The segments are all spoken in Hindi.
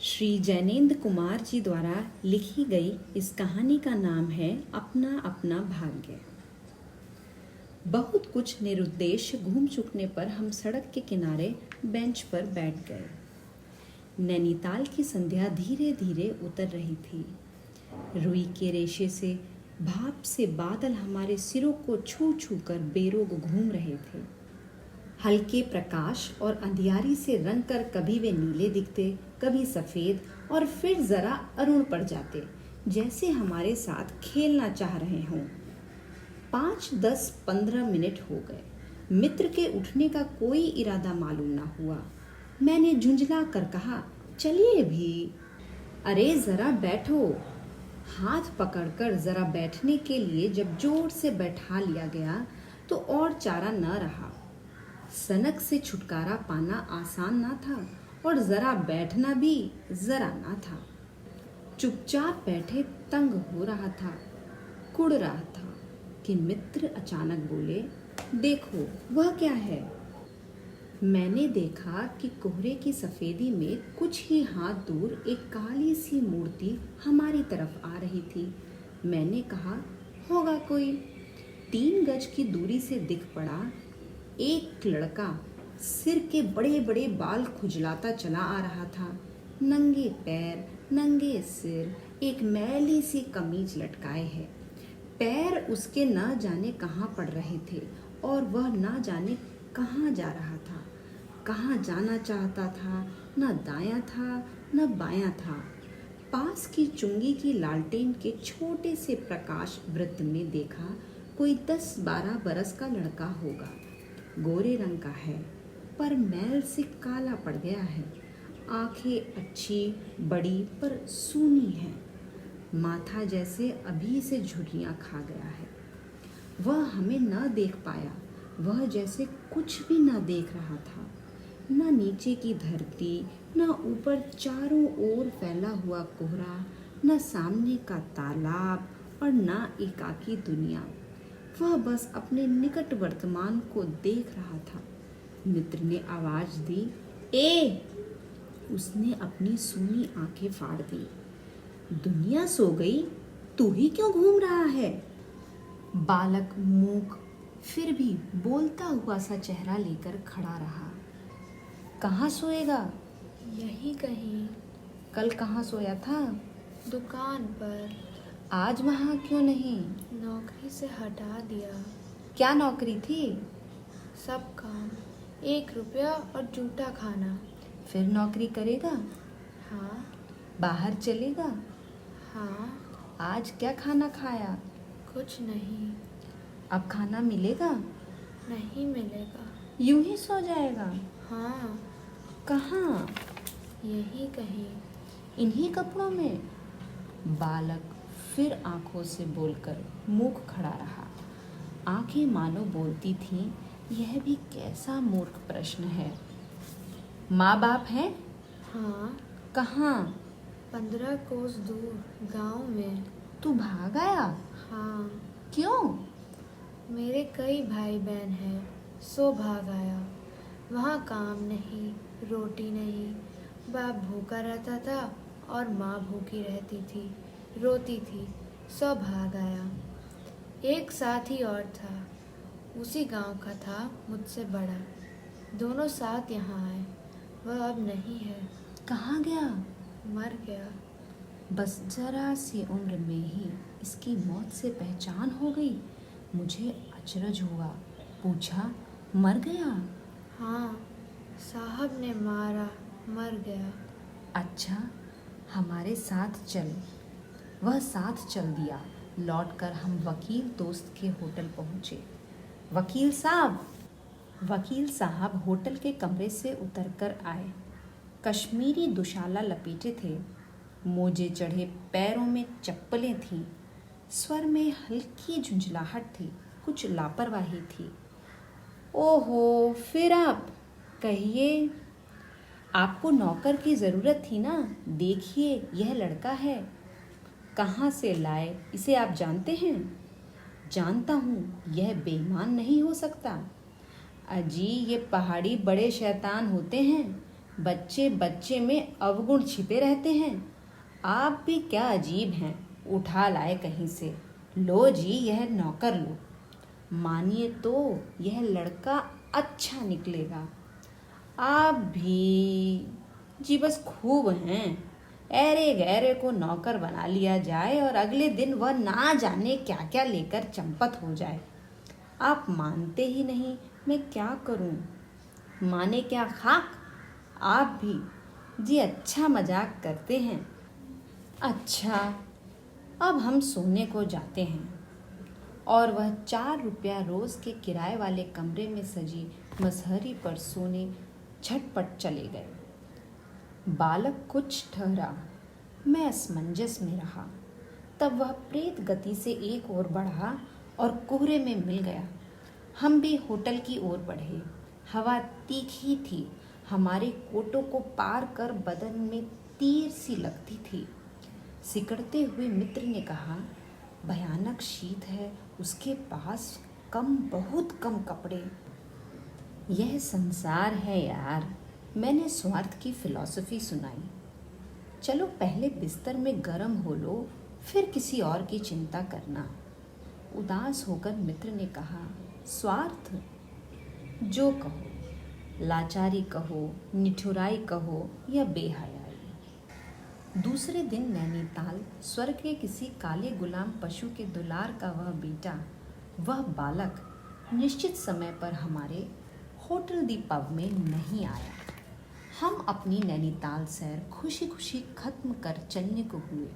श्री जैनेन्द्र कुमार जी द्वारा लिखी गई इस कहानी का नाम है अपना अपना भाग्य। बहुत कुछ निरुद्देश्य घूम चुकने पर हम सड़क के किनारे बेंच पर बैठ गए। नैनीताल की संध्या धीरे धीरे उतर रही थी। रुई के रेशे से भाप से बादल हमारे सिरों को छू छू कर बेरोक घूम रहे थे। हल्के प्रकाश और अंधियारी से रंग कर कभी वे नीले दिखते, कभी सफ़ेद और फिर ज़रा अरुण पड़ जाते, जैसे हमारे साथ खेलना चाह रहे हों। 5, 10, 15 मिनट हो गए। मित्र के उठने का कोई इरादा मालूम ना हुआ। मैंने झुंझला कर कहा, चलिए भी। अरे ज़रा बैठो। हाथ पकड़कर ज़रा बैठने के लिए जब जोर से बैठा लिया गया तो और चारा न रहा। सनक से छुटकारा पाना आसान ना था और ज़रा बैठना भी ज़रा ना था। चुपचाप बैठे तंग हो रहा था, कुड़ रहा था कि मित्र अचानक बोले, देखो वह क्या है। मैंने देखा कि कोहरे की सफ़ेदी में कुछ ही हाथ दूर एक काली सी मूर्ति हमारी तरफ आ रही थी। मैंने कहा, होगा कोई। 3 गज की दूरी से दिख पड़ा एक लड़का सिर के बड़े बड़े बाल खुजलाता चला आ रहा था। नंगे पैर, नंगे सिर, एक मैली सी कमीज लटकाए है। पैर उसके न जाने कहाँ पड़ रहे थे और वह न जाने कहाँ जा रहा था। कहाँ जाना चाहता था, न दायां था न बायां था। पास की चुंगी की लालटेन के छोटे से प्रकाश वृत्त में देखा कोई 10-12 बरस का लड़का होगा। गोरे रंग का है पर मैल से काला पड़ गया है। आंखें अच्छी बड़ी पर सूनी हैं। माथा जैसे अभी से झुर्रियाँ खा गया है। वह हमें न देख पाया। वह जैसे कुछ भी न देख रहा था। न नीचे की धरती, न ऊपर चारों ओर फैला हुआ कोहरा, न सामने का तालाब और न एकाकी दुनिया। वह बस अपने निकट वर्तमान को देख रहा था। मित्र ने आवाज दी, ए! उसने अपनी सूनी आंखें फाड़ दी। दुनिया सो गई, तू ही क्यों घूम रहा है? बालक मूक फिर भी बोलता हुआ सा चेहरा लेकर खड़ा रहा। कहाँ सोएगा? यहीं कहीं। कल कहाँ सोया था? दुकान पर। आज वहाँ क्यों नहीं? नौकरी से हटा दिया। क्या नौकरी थी? सब काम, 1 रुपया और जूता खाना। फिर नौकरी करेगा? हाँ। बाहर चलेगा? हाँ। आज क्या खाना खाया? कुछ नहीं। अब खाना मिलेगा? नहीं मिलेगा। यूं ही सो जाएगा? हाँ। कहाँ? यहीं कहीं। इन्हीं कपड़ों में? बालक फिर आंखों से बोलकर मूक खड़ा रहा। आंखें मानो बोलती थीं, यह भी कैसा मूर्ख प्रश्न है। माँ बाप हैं? हाँ। कहाँ? 15 कोस दूर गांव में। तू भाग आया? हाँ। क्यों? मेरे कई भाई बहन हैं, सो भाग आया। वहाँ काम नहीं, रोटी नहीं। बाप भूखा रहता था और माँ भूखी रहती थी, रोती थी, सो भाग आया। एक साथी और था, उसी गांव का था, मुझसे बड़ा। दोनों साथ यहाँ आए। वह अब नहीं है। कहाँ गया? मर गया। बस जरा सी उम्र में ही इसकी मौत से पहचान हो गई। मुझे अचरज हुआ। पूछा, मर गया? हाँ, साहब ने मारा, मर गया। अच्छा, हमारे साथ चल। वह साथ चल दिया। लौटकर हम वकील दोस्त के होटल पहुँचे। वकील साहब होटल के कमरे से उतरकर आए। कश्मीरी दुशाला लपेटे थे, मोजे चढ़े पैरों में चप्पलें थीं। स्वर में हल्की झुंझलाहट थी, कुछ लापरवाही थी। ओहो, फिर आप? कहिए। आपको नौकर की ज़रूरत थी ना? देखिए, यह लड़का है। कहाँ से लाए? इसे आप जानते हैं? जानता हूँ, यह बेईमान नहीं हो सकता। अजी, ये पहाड़ी बड़े शैतान होते हैं। बच्चे बच्चे में अवगुण छिपे रहते हैं। आप भी क्या अजीब हैं, उठा लाए कहीं से। लो जी, यह नौकर लो। मानिए तो यह लड़का अच्छा निकलेगा। आप भी जी बस खूब हैं। ऐरे गैरे को नौकर बना लिया जाए और अगले दिन वह ना जाने क्या क्या लेकर चंपत हो जाए। आप मानते ही नहीं, मैं क्या करूं? माने क्या खाक? आप भी जी अच्छा मजाक करते हैं। अच्छा, अब हम सोने को जाते हैं। और वह 4 रुपया रोज के किराए वाले कमरे में सजी मसहरी पर सोने झटपट चले गए। बालक कुछ ठहरा, मैं असमंजस में रहा। तब वह प्रेत गति से एक ओर बढ़ा और कोहरे में मिल गया। हम भी होटल की ओर बढ़े। हवा तीखी थी, हमारे कोटों को पार कर बदन में तीर सी लगती थी। सिकड़ते हुए मित्र ने कहा, भयानक शीत है, उसके पास बहुत कम कपड़े। यह संसार है यार, मैंने स्वार्थ की फिलॉसफी सुनाई। चलो पहले बिस्तर में गर्म हो लो, फिर किसी और की चिंता करना। उदास होकर मित्र ने कहा, स्वार्थ? जो कहो, लाचारी कहो, निठुराई कहो या बेहयाई। दूसरे दिन नैनीताल स्वर्ग के किसी काले गुलाम पशु के दुलार का वह बेटा, वह बालक निश्चित समय पर हमारे होटल दी पब में नहीं आया। हम अपनी नैनीताल सैर खुशी खुशी खत्म कर चलने को हुए।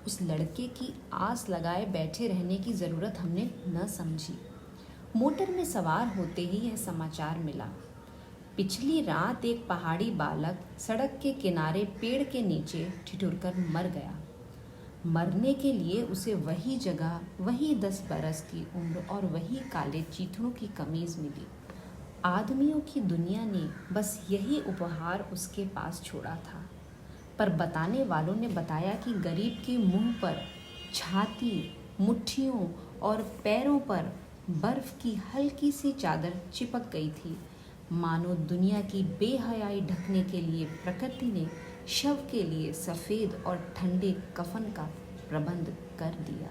उस लड़के की आस लगाए बैठे रहने की ज़रूरत हमने न समझी। मोटर में सवार होते ही यह समाचार मिला, पिछली रात एक पहाड़ी बालक सड़क के किनारे पेड़ के नीचे ठिठुरकर मर गया। मरने के लिए उसे वही जगह, वही 10 बरस की उम्र और वही काले चीथड़ों की कमीज मिली। आदमियों की दुनिया ने बस यही उपहार उसके पास छोड़ा था। पर बताने वालों ने बताया कि गरीब के मुंह पर, छाती, मुट्ठियों और पैरों पर बर्फ की हल्की सी चादर चिपक गई थी। मानो दुनिया की बेहयाई ढकने के लिए प्रकृति ने शव के लिए सफ़ेद और ठंडे कफन का प्रबंध कर दिया।